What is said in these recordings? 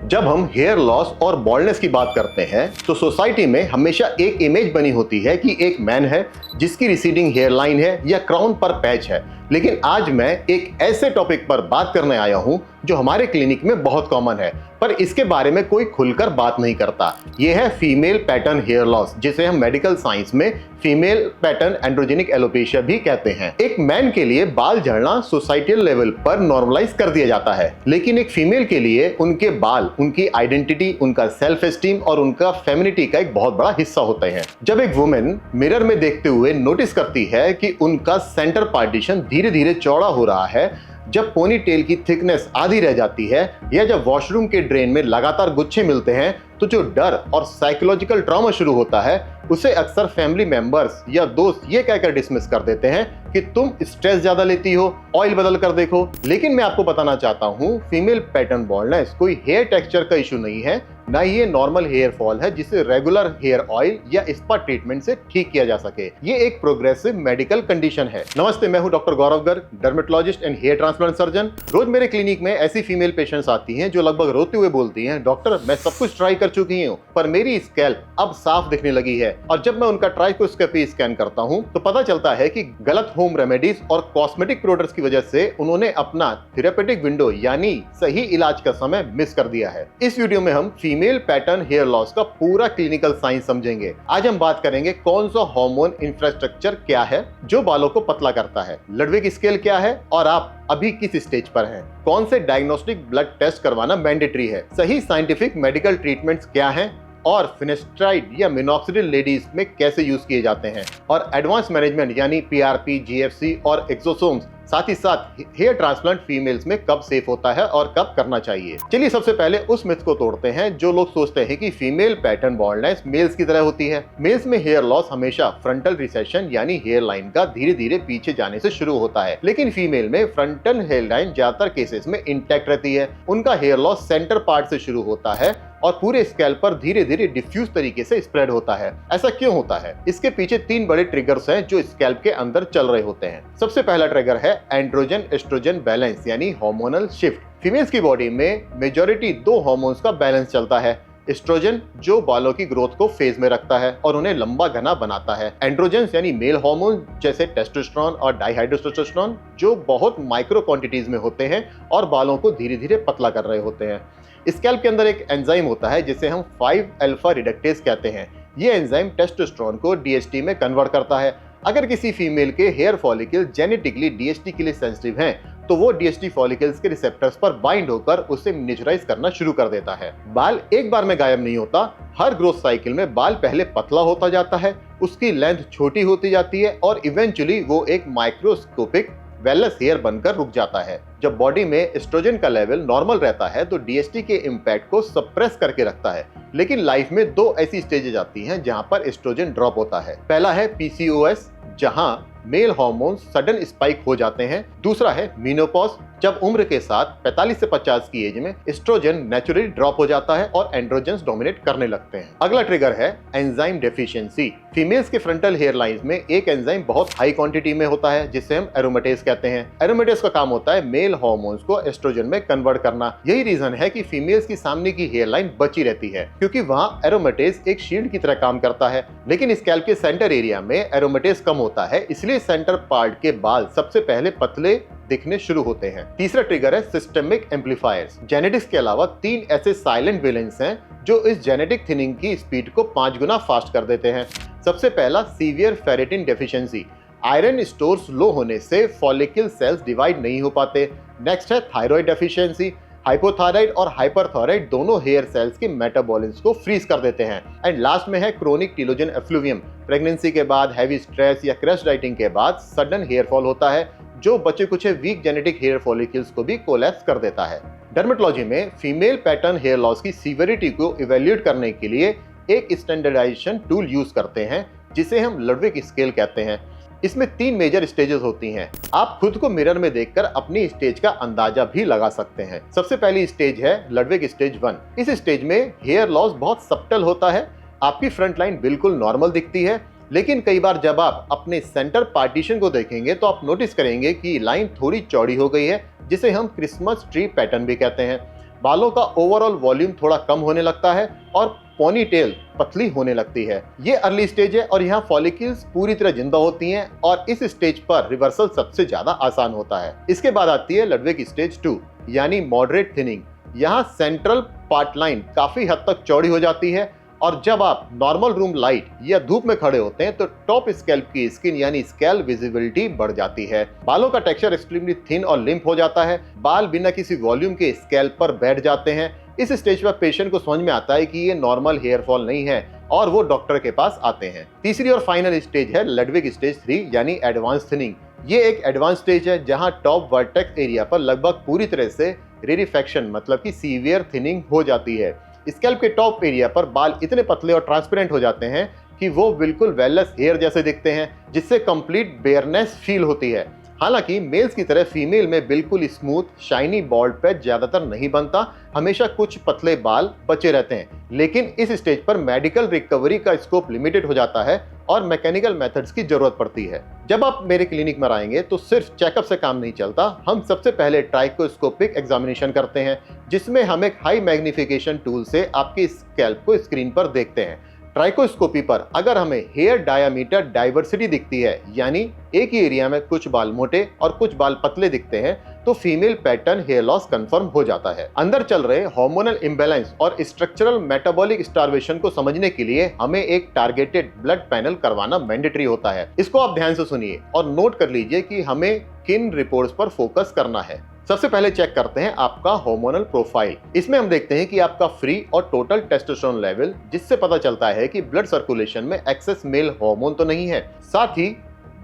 जब हम hair loss और बॉल्डनेस की बात करते हैं तो सोसाइटी में हमेशा एक इमेज बनी होती है कि एक मैन है जिसकी रिसीडिंग हेयर लाइन है या क्राउन पर पैच है। लेकिन आज मैं एक ऐसे टॉपिक पर बात करने आया हूं जो हमारे क्लिनिक में बहुत कॉमन है, पर इसके बारे में कोई खुलकर बात नहीं करता। यह है फीमेल पैटर्न हेयर लॉस, जिसे हम मेडिकल साइंस में फीमेल पैटर्न एंड्रोजेनिक एलोपेशिया भी कहते हैं। एक मैन के लिए बाल झड़ना सोसाइटल लेवल पर नॉर्मलाइज कर दिया जाता है, लेकिन एक फीमेल के लिए उनके बाल उनकी आइडेंटिटी, उनका सेल्फ एस्टीम और उनका फेमिनिटी का एक बहुत बड़ा हिस्सा होते हैं। जब एक वुमेन मिरर में देखते हुए नोटिस करती है कि उनका सेंटर पार्टीशन धीरे धीरे चौड़ा हो रहा है, जब पोनी टेल की थिकनेस आधी रह जाती है, या जब वॉशरूम के ड्रेन में लगातार गुच्छे मिलते हैं, तो जो डर और साइकोलॉजिकल ट्रॉमा शुरू होता है उसे अक्सर फैमिली मेंबर्स या दोस्त ये कहकर डिसमिस कर देते हैं कि तुम स्ट्रेस ज्यादा लेती हो, ऑयल बदल कर देखो। लेकिन मैं आपको बताना चाहता हूँ, फीमेल पैटर्न बॉल्डनेस कोई हेयर टेक्सचर का इशू नहीं है, ना ही ये नॉर्मल हेयर फॉल है जिसे रेगुलर हेयर ऑयल या स्पा ट्रीटमेंट से ठीक किया जा सके। ये एक प्रोग्रेसिव मेडिकल कंडीशन है। नमस्ते, मैं हूं doctor Gaurav Garg, dermatologist and hair transplant surgeon. रोज मेरे क्लिनिक में ऐसी फीमेल पेशेंट्स आती हैं जो लगभग रोते हुए बोलती हैं, डॉक्टर मैं सब कुछ ट्राई कर चुकी हूँ पर मेरी स्कैल्प अब साफ दिखने लगी है। और जब मैं उनका ट्राइकोस्कोपी स्कैन करता हूँ तो पता चलता है कि गलत होम रेमेडीज और कॉस्मेटिक प्रोडक्ट्स की वजह से उन्होंने अपना थेरेपेटिक विंडो यानी सही इलाज का समय मिस कर दिया है। इस वीडियो में हम फीमेल पैटर्न हेयर लॉस का पूरा क्लिनिकल साइंस समझेंगे। आज हम बात करेंगे कौन सा हार्मोन इंफ्रास्ट्रक्चर क्या है जो बालों को पतला करता है, लडविग स्केल क्या है और आप अभी किस स्टेज पर हैं, कौन से डायग्नोस्टिक ब्लड टेस्ट करवाना मैंडेटरी है, सही साइंटिफिक मेडिकल ट्रीटमेंट्स क्या हैं और फिनेस्ट्राइड या मिनॉक्सिडिल लेडीज में कैसे यूज किए जाते हैं, और एडवांस मैनेजमेंट यानी पीआरपी, जीएफसी और एक्सोसोम्स, साथ ही साथ हेयर ट्रांसप्लांट फीमेल्स में कब सेफ होता है और कब करना चाहिए। चलिए सबसे पहले उस मिथ को तोड़ते हैं जो लोग सोचते हैं कि फीमेल पैटर्न बॉल्डनेस मेल्स की तरह होती है। मेल्स में हेयर लॉस हमेशा फ्रंटल रिसेशन यानी हेयर लाइन का धीरे धीरे पीछे जाने से शुरू होता है, लेकिन फीमेल में फ्रंटल हेयर लाइन ज्यादातर केसेस में इंटैक्ट रहती है। उनका हेयर लॉस सेंटर पार्ट से शुरू होता है और पूरे स्कैल्प पर धीरे धीरे डिफ्यूज तरीके से स्प्रेड होता है। ऐसा क्यों होता है? इसके पीछे तीन बड़े ट्रिगर्स हैं जो स्कैल्प के अंदर चल रहे होते हैं। सबसे पहला ट्रिगर है एंड्रोजन एस्ट्रोजन बैलेंस यानी हार्मोनल शिफ्ट। फीमेल्स की बॉडी में मेजॉरिटी दो हार्मोन्स का बैलेंस चलता है। एस्ट्रोजन जो बालों की ग्रोथ को फेज में रखता है और उन्हें लंबा घना बनाता है। एंड्रोजेंस यानी मेल हार्मोन जैसे टेस्टोस्टेरोन और डाइहाइड्रोटेस्टोस्टेरोन जो बहुत माइक्रो क्वांटिटीज में होते हैं और बालों को धीरे धीरे पतला कर रहे होते हैं। स्कैल्प के अंदर एक एंजाइम होता है जिसे हम 5-अल्फा रिडक्टेज कहते हैं। ये एंजाइम टेस्टोस्टेरोन को डीएचटी में कन्वर्ट करता है। अगर किसी फीमेल के हेयर फॉलिकल जेनेटिकली डीएचटी के लिए सेंसिटिव हैं, तो वो डीएचटी फॉलिकल्स के रिसेप्टर्स पर बाइंड होकर उसे मिनिचराइज करना शुरू कर देता है। बाल एक बार में गायब नहीं होता। हर ग्रोथ साइकिल में बाल पहले पतला होता जाता है, उसकी लेंथ छोटी होती जाती है और इवेंचुअली वो एक माइक्रोस्कोपिक वेलनेस हेयर बनकर रुक जाता है। जब बॉडी में एस्ट्रोजन का लेवल नॉर्मल रहता है तो डीएचटी के इम्पैक्ट को सप्रेस करके रखता है। लेकिन लाइफ में दो ऐसी स्टेजेस आती हैं जहां पर एस्ट्रोजन ड्रॉप होता है। पहला है पीसीओएस जहां मेल हार्मोन्स सडन स्पाइक हो जाते हैं। दूसरा है मेनोपॉज जब उम्र के साथ 45 से 50 की एज में एस्ट्रोजन नेचुरली ड्रॉप हो जाता है और एंड्रोजेंस डोमिनेट करने लगते हैं। अगला ट्रिगर है एंजाइम डेफिशिएंसी। फीमेल्स के फ्रंटल हेयर लाइंस में एक एंजाइम बहुत हाई क्वांटिटी में होता है जिसे हम एरोमेटेज कहते हैं। एरोमेटेज का काम होता है मेल हार्मोन्स को एस्ट्रोजन में कन्वर्ट करना। यही रीजन है कि फीमेल्स की सामने की हेयर लाइन बची रहती है, क्योंकि वहां एरोमेटेज एक शील्ड की तरह काम करता है। लेकिन स्कैल्प के सेंटर एरिया में एरोमेटेज कम होता है, इसलिए सेंटर पार्ट के बाल सबसे पहले पतले दिखने शुरू होते हैं। तीसरा ट्रिगर है सिस्टमिक एम्पलीफायर्स। जेनेटिक्स के अलावा तीन ऐसे साइलेंट विलेंस हैं जो इस जेनेटिक थिनिंग की स्पीड को 5 गुना फास्ट कर देते हैं। सबसे पहला severe ferritin deficiency. Iron stores low होने से फॉलिकल सेल्स डिवाइड नहीं हो पाते। नेक्स्ट है थायराइड डेफिशिएंसी। हाइपोथायराइड और हाइपरथायराइड दोनों हेयर सेल्स के मेटाबॉलिज्म को फ्रीज कर देते हैं। एंड लास्ट में है क्रोनिक टीलोजन एफ्लुवियम। प्रेगनेंसी के बाद, हैवी स्ट्रेस या क्रश डाइटिंग के बाद सडन हेयर फॉल होता है जो बचे कुछ वीक जेनेटिक हेयर फॉलिकल्स को भी कोलैप्स कर देता है। डर्मेटोलॉजी में फीमेल पैटर्न हेयर लॉस की सीवियरिटी को इवैल्यूएट करने के लिए एक स्टैंडर्डाइजेशन टूल यूज करते हैं जिसे हम लडविग स्केल कहते हैं। इसमें 3 मेजर स्टेजेस होती हैं। आप खुद को मिरर में देखकर अपनी स्टेज का अंदाजा भी लगा सकते हैं। सबसे पहली स्टेज है लडविग स्टेज 1। इस स्टेज में हेयर लॉस बहुत सब्टल होता है। आपकी फ्रंट लाइन बिल्कुल नॉर्मल दिखती है, लेकिन कई बार जब आप अपने सेंटर पार्टीशन को देखेंगे तो आप नोटिस करेंगे कि लाइन थोड़ी चौड़ी हो गई है, जिसे हम क्रिसमस ट्री पैटर्न भी कहते हैं। बालों का ओवरऑल वॉल्यूम थोड़ा कम होने लगता है और पोनी टेल पतली होने लगती है। ये अर्ली स्टेज है और यहाँ फॉलिकल्स पूरी तरह जिंदा होती हैं और इस स्टेज पर रिवर्सल सबसे ज्यादा आसान होता है। इसके बाद आती है लडविग स्टेज 2 यानी मॉडरेट थिनिंग। यहाँ सेंट्रल पार्ट लाइन काफी हद तक चौड़ी हो जाती है और जब आप नॉर्मल रूम लाइट या धूप में खड़े होते हैं तो टॉप स्कैल्प की स्किन यानी स्कैल्प विजिबिलिटी बढ़ जाती है। बालों का टेक्सचर एक्सट्रीमली थिन और लिम्प हो जाता है। बाल बिना किसी वॉल्यूम के स्कैल्प पर बैठ जाते हैं। इस स्टेज पर पेशेंट को समझ में आता है कि ये नॉर्मल हेयर फॉल नहीं है और वो डॉक्टर के पास आते हैं। तीसरी और फाइनल स्टेज है लडविग स्टेज 3 यानी एडवांस थिनिंग। ये एक एडवांस स्टेज है जहां टॉप वर्टेक्स एरिया पर लगभग पूरी तरह से रेरिफेक्शन मतलब कि सीवियर थिनिंग हो जाती है। स्कैल्प के टॉप एरिया पर बाल इतने पतले और ट्रांसपेरेंट हो जाते हैं कि वो बिल्कुल वेललेस हेयर जैसे दिखते हैं, जिससे कंप्लीट बेयरनेस फील होती है। हालांकि मेल्स की तरह फीमेल में बिल्कुल स्मूथ शाइनी बॉल्ड पैच ज्यादातर नहीं बनता, हमेशा कुछ पतले बाल बचे रहते हैं। लेकिन इस स्टेज पर मेडिकल रिकवरी का स्कोप लिमिटेड हो जाता है और मैकेनिकल मेथड्स की जरूरत पड़ती है। जब आप मेरे क्लिनिक में आएंगे तो सिर्फ चेकअप से काम नहीं चलता। हम सबसे पहले ट्राइकोस्कोपिक एग्जामिनेशन करते हैं, जिसमें हम एक हाई मैग्निफिकेशन टूल से आपके स्कैल्प को स्क्रीन पर देखते हैं। ट्राइकोस्कोपी पर अगर हमें हेयर डायामीटर डाइवर्सिटी दिखती है, यानी एक ही एरिया में कुछ बाल मोटे और कुछ बाल पतले दिखते हैं, तो female pattern hair loss confirm हो जाता है। अंदर चल रहे हार्मोनल इम्बैलेंस और स्ट्रक्चरल मेटाबॉलिक स्टार्वेशन को समझने के लिए हमें एक टारगेटेड ब्लड पैनल करवाना मैंडेटरी होता है। इसको आप ध्यान से सुनिए और नोट कर लीजिए कि हमें किन रिपोर्ट्स पर फोकस करना है। सबसे पहले चेक करते हैं आपका हार्मोनल प्रोफाइल। इसमें हम देखते हैं कि आपका फ्री और टोटल टेस्टोस्टेरोन लेवल, जिससे पता चलता है कि ब्लड सर्कुलेशन में एक्सेस मेल हार्मोन तो नहीं है। साथ ही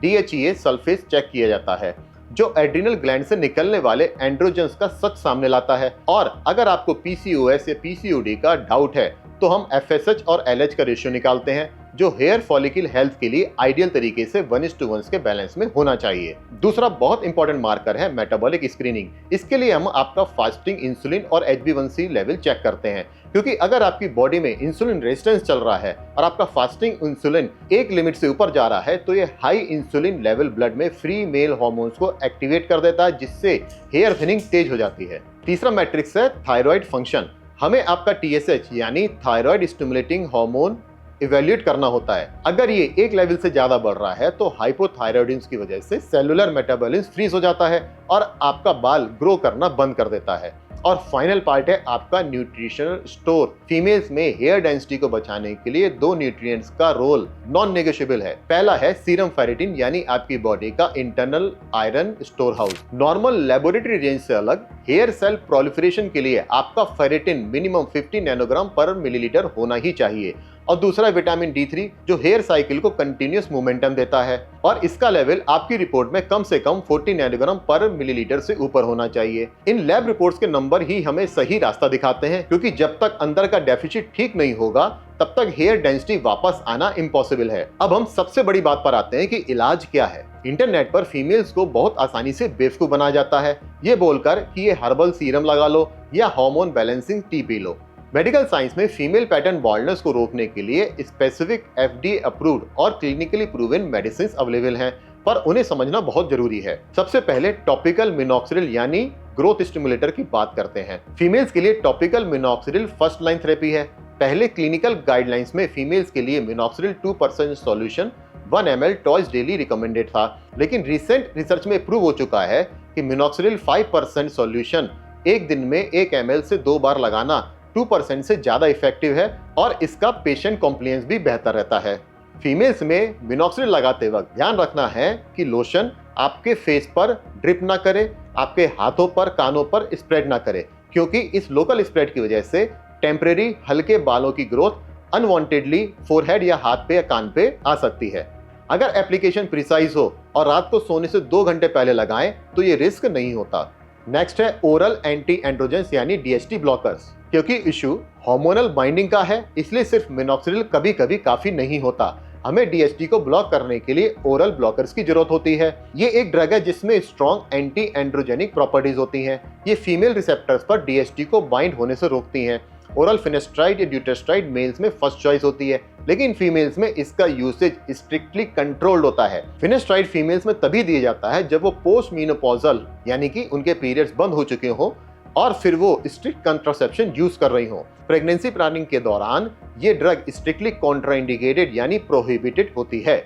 DHEA सल्फेट चेक किया जाता है, जो एड्रिनल ग्लैंड से निकलने वाले एंड्रोजन्स का सच सामने लाता है। और अगर आपको PCOS या PCOD का डाउट है तो हम FSH और LH का रेशियो निकालते हैं, जो हेयर फॉलिकल हेल्थ के लिए आइडियल तरीके से 1:1 के बैलेंस में होना चाहिए। दूसरा बहुत इंपॉर्टेंट मार्कर है मेटाबॉलिक स्क्रीनिंग। इसके लिए हम आपका फास्टिंग इंसुलिन और HbA1c लेवल चेक करते हैं, क्योंकि अगर आपकी बॉडी में इंसुलिन रेजिस्टेंस चल रहा है और आपका फास्टिंग इंसुलिन एक लिमिट से ऊपर जा रहा है, तो ये हाई इंसुलिन लेवल ब्लड में फ्री मेल हार्मोन्स को एक्टिवेट कर देता है, जिससे हेयर थिनिंग तेज हो जाती है। तीसरा मैट्रिक्स है थायराइड फंक्शन। हमें आपका TSH यानी थायराइड स्टिमुलेटिंग हार्मोन इवेल्युएट करना होता है। अगर ये एक लेवल से ज्यादा बढ़ रहा है तो हाइपोथायराइडिज्म की वजह से सेलुलर मेटाबॉलिज्म फ्रीज हो जाता है और आपका बाल ग्रो करना बंद कर देता है। और फाइनल पार्ट है आपका न्यूट्रिशनल स्टोर। फीमेल्स में हेयर डेंसिटी को बचाने के लिए 2 न्यूट्रिएंट्स का रोल नॉन नेगोशिएबल है। पहला है सीरम फेरिटिन यानी आपकी बॉडी का internal iron store house. Normal laboratory range से अलग हेयर सेल प्रोलिफरेशन के लिए आपका फेरिटिन मिनिमम 50 नैनोग्राम पर मिलीलीटर होना ही चाहिए। और दूसरा विटामिन D3 जो हेयर साइकिल को कंटिन्यूअस मोमेंटम देता है, और इसका लेवल आपकी रिपोर्ट में कम से कम 40 नैनोग्राम पर मिलीलीटर से ऊपर होना चाहिए। इन लैब रिपोर्ट्स के नंबर ही हमें सही रास्ता दिखाते हैं, क्योंकि जब तक अंदर का डेफिसिट ठीक नहीं होगा तब तक हेयर डेंसिटी वापस आना इम्पॉसिबल है। अब हम सबसे बड़ी बात पर आते हैं कि इलाज क्या है। इंटरनेट पर फीमेल्स को बहुत आसानी से बेवकूफ बनाया जाता है, ये बोलकर कि ये हर्बल सीरम लगा लो या hormone balancing T P low. Medical science में फीमेल पैटर्न बॉल्डनेस को रोकने के लिए स्पेसिफिक FDA अप्रूव्ड और क्लिनिकली प्रूवन मेडिसिन अवेलेबल हैं, पर उन्हें समझना बहुत जरूरी है। सबसे पहले टॉपिकल मिनॉक्सिडिल यानी ग्रोथ स्टिमुलेटर की बात करते हैं। फीमेल्स के लिए topical minoxidil first line therapy है। पहले क्लिनिकल गाइडलाइंस में फीमेल्स के लिए minoxidil 2% solution 1 ml twice daily recommended था, लेकिन रिसेंट रिसर्च में प्रूव हो चुका है कि मिनॉक्सिडिल 5% सॉल्यूशन एक दिन में 1 ml से 2 बार लगाना 2% से ज्यादा इफेक्टिव है और इसका पेशेंट कॉम्प्लायंस भी बेहतर रहता है। फीमेल्स में मिनॉक्सिडिल लगाते वक्त ध्यान रखना है कि लोशन आपके फेस पर ड्रिप ना करे, आपके हाथों पर कानों पर स्प्रेड ना करे, क्योंकि इस लोकल स्प्रेड की वजह से टेम्परेरी हल्के बालों की ग्रोथ अनवांटेडली फोरहेड या हाथ पे या कान पे आ सकती है। अगर एप्लीकेशन प्रिसाइज हो और रात को सोने से 2 घंटे पहले लगाएं तो ये रिस्क नहीं होता। नेक्स्ट है ओरल एंटी एंड्रोजेंस यानी DHT ब्लॉकर्स। क्योंकि इशू हार्मोनल बाइंडिंग का है, इसलिए सिर्फ मिनॉक्सिडिल कभी कभी काफी नहीं होता। हमें DHT को ब्लॉक करने के लिए ओरल ब्लॉकर्स की जरूरत होती है। ये एक ड्रग है जिसमें स्ट्रॉन्ग एंटी एंड्रोजेनिक प्रॉपर्टीज होती हैं। ये फीमेल रिसेप्टर्स पर DHT को बाइंड होने से रोकती हैं। ओरल फिनेस्ट्राइड या ड्यूटेस्ट्राइड मेल्स में फर्स्ट चॉइस होती है, लेकिन फीमेल्स में इसका यूसेज स्ट्रिक्टली कंट्रोल्ड होता है। फिनेस्ट्राइड फीमेल्स में तभी दिया जाता है जब वो पोस्ट मीनोपॉजल यानी कि उनके पीरियड्स बंद हो चुके हो, और फिर वो स्ट्रिक्ट कंट्रासेप्शन यूज कर रही हो। प्रेगनेंसी प्लानिंग के दौरान ये ड्रग स्ट्रिक्टली कॉन्ट्राइंडिकेटेड यानी प्रोहिबिटेड होती है।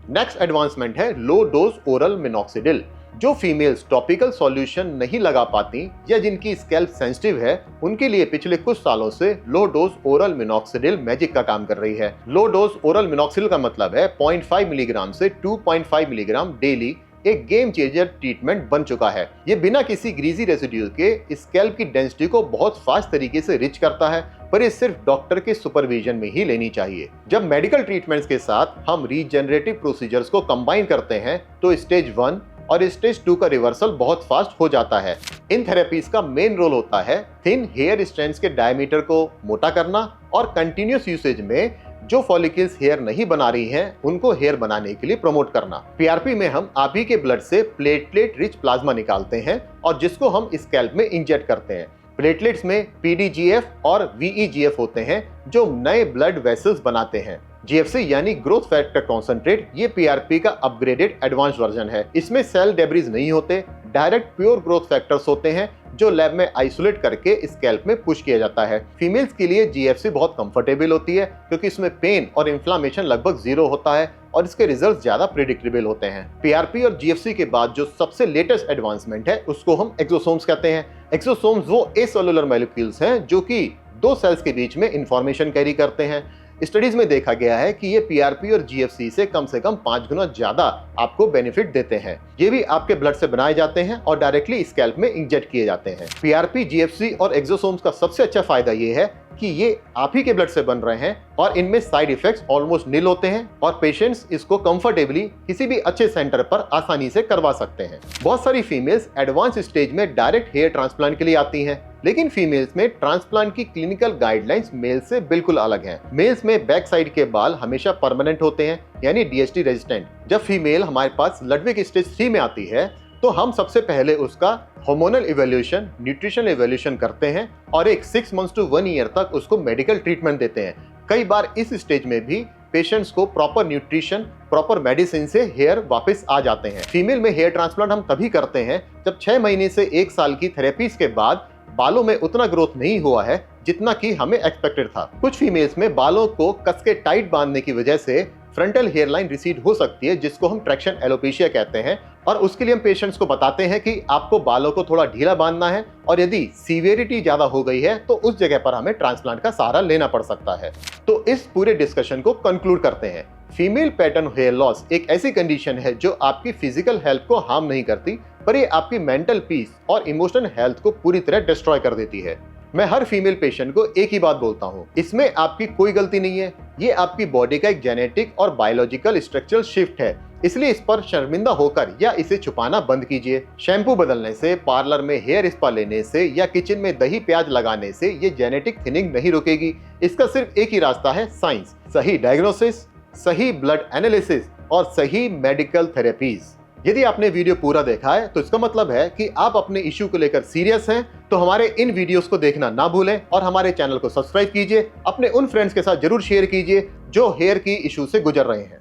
नेक्स्ट एडवांसमेंट है लो डोज ओरल मिनॉक्सिडिल। जो फीमेल्स टॉपिकल सॉल्यूशन नहीं लगा पाती या जिनकी स्कैल्प सेंसिटिव है, उनके लिए पिछले कुछ सालों से low dose oral minoxidil magic का काम कर रही है। लो डोज ओरल मिनॉक्सिडिल का मतलब है 0.5 मिलीग्राम से 2.5 मिलीग्राम डेली एक गेम चेंजर ट्रीटमेंट बन चुका है। ये बिना किसी ग्रीजी रेसिड्यू के स्कैल्प की डेंसिटी को बहुत फास्ट तरीके से रिच करता है, पर ये सिर्फ डॉक्टर के सुपरविजन में ही लेनी चाहिए। जब मेडिकल ट्रीटमेंट्स के साथ हम रीजनरेटिव प्रोसीजर्स को कंबाइन करते हैं तो स्टेज 1 और स्टेज 2 का रिवर्सल बहुत फास्ट हो जाता है। इन थेरेपीज का मेन रोल होता है थिन हेयर स्ट्रैंड्स के डायमीटर को मोटा करना और कंटिन्यूस यूसेज में जो फॉलिकल्स हेयर नहीं बना रही हैं उनको हेयर बनाने के लिए प्रमोट करना। पीआरपी में हम आप ही के ब्लड से प्लेटलेट रिच प्लाज्मा निकालते हैं और जिसको हम स्कैल्प में इंजेक्ट करते हैं। प्लेटलेट्स में पीडीजीएफ और वीईजीएफ होते हैं जो नए ब्लड वेसल्स बनाते हैं। जीएफसी यानी ग्रोथ फैक्टर कॉन्सेंट्रेट ये पीआरपी का अपग्रेडेड एडवांस वर्जन है। इसमें सेल डेब्रिज नहीं होते, डायरेक्ट प्योर ग्रोथ फैक्टर्स होते हैं जो लैब में आइसोलेट करके स्कैल्प में पुश किया जाता है। फीमेल्स के लिए जीएफसी बहुत कंफर्टेबल होती है क्योंकि इसमें पेन और इन्फ्लामेशन लगभग 0 होता है और इसके रिजल्ट ज्यादा प्रिडिक्टेबल होते हैं। पीआरपी और जीएफसी के बाद जो सबसे लेटेस्ट एडवांसमेंट है उसको हम एक्सोसोम्स कहते हैं। एक्सोसोम्स वो एसेलुलर मॉलिक्यूल्स हैं जो कि दो सेल्स के बीच में इंफॉर्मेशन कैरी करते हैं। स्टडीज में देखा गया है कि ये पीआरपी और जीएफसी से कम 5 गुना ज्यादा आपको बेनिफिट देते हैं। ये भी आपके ब्लड से बनाए जाते हैं और डायरेक्टली स्कैल्प में इंजेक्ट किए जाते हैं। पीआरपी, जीएफसी और एक्सोसोम्स का सबसे अच्छा फायदा ये है कि ये आप ही के ब्लड से बन रहे हैं और इनमें साइड इफेक्ट्स ऑलमोस्ट नील होते हैं और पेशेंट्स इसको कंफर्टेबली किसी भी अच्छे सेंटर पर आसानी से करवा सकते हैं। बहुत सारी फीमेल्स एडवांस स्टेज में डायरेक्ट हेयर ट्रांसप्लांट के लिए आती हैं, लेकिन फीमेल्स में ट्रांसप्लांट की क्लिनिकल गाइडलाइंस मेल से बिल्कुल अलग हैं। मेल्स में बैक साइड के बाल हमेशा परमानेंट होते हैं यानी डीएसटी रेजिस्टेंट। जब फीमेल हमारे पास लडविग स्टेज 3 में आती है तो हम सबसे पहले उसका हार्मोनल इवैल्यूएशन, न्यूट्रिशन इवैल्यूएशन करते हैं और एक 6 मंथ्स टू 1 ईयर तक उसको मेडिकल ट्रीटमेंट देते हैं। कई बार इस स्टेज में भी पेशेंट्स को प्रॉपर न्यूट्रिशन, प्रॉपर मेडिसिन से हेयर वापस आ जाते हैं। फीमेल में हेयर ट्रांसप्लांट हम तभी करते हैं जब 6 महीने से 1 साल की थेरेपीज के बाद बालों में उतना ग्रोथ नहीं हुआ है जितना कि हमें एक्सपेक्टेड था। कुछ फीमेल्स में बालों को कस के टाइट बांधने की वजह से फ्रंटल हेयर लाइन रिसीड हो सकती है जिसको हम ट्रैक्शन एलोपेशिया कहते हैं और उसके लिए हम पेशेंट्स को बताते हैं कि आपको बालों को थोड़ा ढीला बांधना है और यदि सीवियरिटी ज्यादा हो गई है तो उस जगह पर हमें ट्रांसप्लांट का सहारा लेना पड़ सकता है। तो इस पूरे डिस्कशन को कंक्लूड करते हैं। फीमेल पैटर्न हेयर लॉस एक ऐसी कंडीशन है जो आपकी फिजिकल हेल्थ को हार्म नहीं करती, पर ये आपकी मेंटल पीस और इमोशनल हेल्थ को पूरी तरह डिस्ट्रॉय कर देती है। मैं हर फीमेल पेशेंट को एक ही बात बोलता हूँ, इसमें आपकी कोई गलती नहीं है, ये आपकी बॉडी का एक जेनेटिक और बायोलॉजिकल स्ट्रक्चरल शिफ्ट है, इसलिए इस पर शर्मिंदा होकर या इसे छुपाना बंद कीजिए। शैम्पू बदलने से, पार्लर में हेयर स्पा लेने से या किचन में दही प्याज लगाने से ये जेनेटिक थिनिंग नहीं रुकेगी। इसका सिर्फ एक ही रास्ता है, साइंस, सही डायग्नोसिस, सही ब्लड एनालिसिस और सही मेडिकल थेरेपीज। यदि आपने वीडियो पूरा देखा है तो इसका मतलब है कि आप अपने इश्यू को लेकर सीरियस हैं। तो हमारे इन वीडियोस को देखना ना भूलें और हमारे चैनल को सब्सक्राइब कीजिए। अपने उन फ्रेंड्स के साथ जरूर शेयर कीजिए जो हेयर की इश्यू से गुजर रहे हैं।